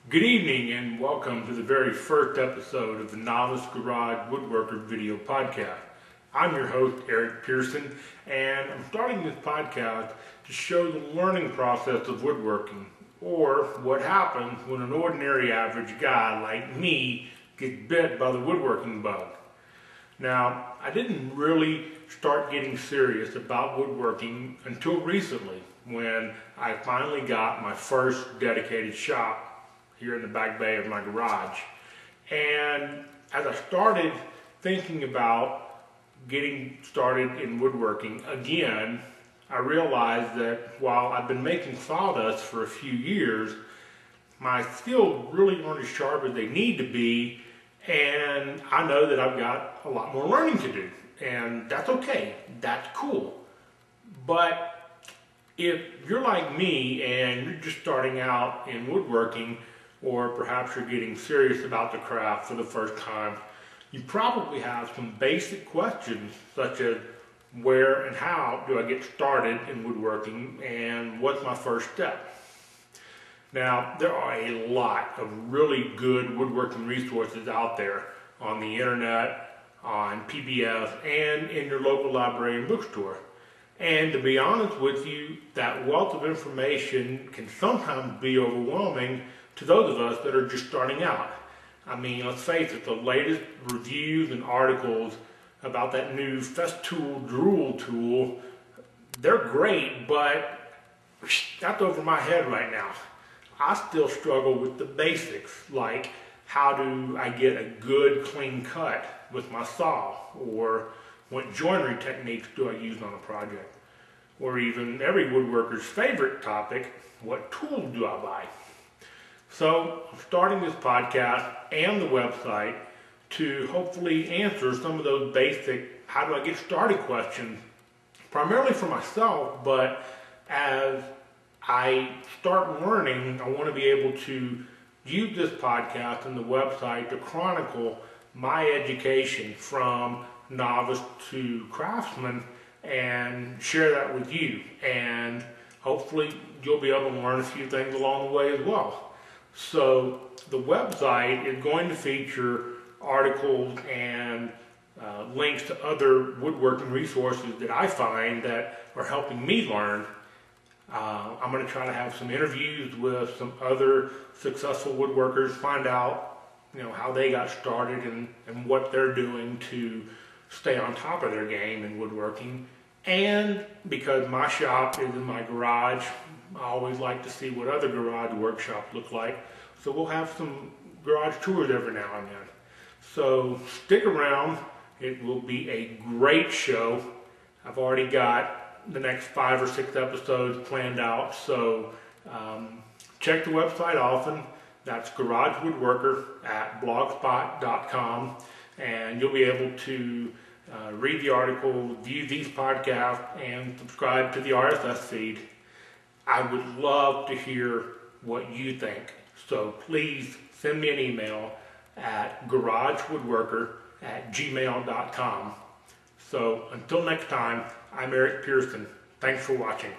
Good evening and welcome to the very first episode of the Novice Garage Woodworker video podcast. I'm your host, Eric Pearson, and I'm starting this podcast to show the learning process of woodworking, or what happens when an ordinary average guy like me gets bit by the woodworking bug. Now, I didn't really start getting serious about woodworking until recently, when I finally got my first dedicated shop here in the back bay of my garage. And as I started thinking about getting started in woodworking again, I realized that while I've been making sawdust for a few years, my skills really aren't as sharp as they need to be, and I know that I've got a lot more learning to do, and that's okay, that's cool. But if you're like me and you're just starting out in woodworking, or perhaps you're getting serious about the craft for the first time, you probably have some basic questions such as where and how do I get started in woodworking, and what's my first step? Now, there are a lot of really good woodworking resources out there on the internet, on PBS, and in your local library and bookstore. And to be honest with you, that wealth of information can sometimes be overwhelming to those of us that are just starting out. I mean, let's face it, the latest reviews and articles about that new Festool Drool tool, they're great, but that's over my head right now. I still struggle with the basics, like how do I get a good clean cut with my saw, or what joinery techniques do I use on a project, or even every woodworker's favorite topic, what tools do I buy? So I'm starting this podcast and the website to hopefully answer some of those basic how do I get started questions, primarily for myself, but as I start learning, I want to be able to use this podcast and the website to chronicle my education from novice to craftsman and share that with you. And hopefully you'll be able to learn a few things along the way as well. So the website is going to feature articles and links to other woodworking resources that I find that are helping me learn. I'm going to try to have some interviews with some other successful woodworkers, find out how they got started and what they're doing to stay on top of their game in woodworking. And because my shop is in my garage, I always like to see what other garage workshops look like. So we'll have some garage tours every now and then. So stick around. It will be a great show. I've already got the next 5 or 6 episodes planned out. So check the website often. That's Garage Woodworker at blogspot.com. And you'll be able to read the article, view these podcasts, and subscribe to the RSS feed. I would love to hear what you think. So please send me an email at garagewoodworker@gmail.com. So until next time, I'm Eric Pearson. Thanks for watching.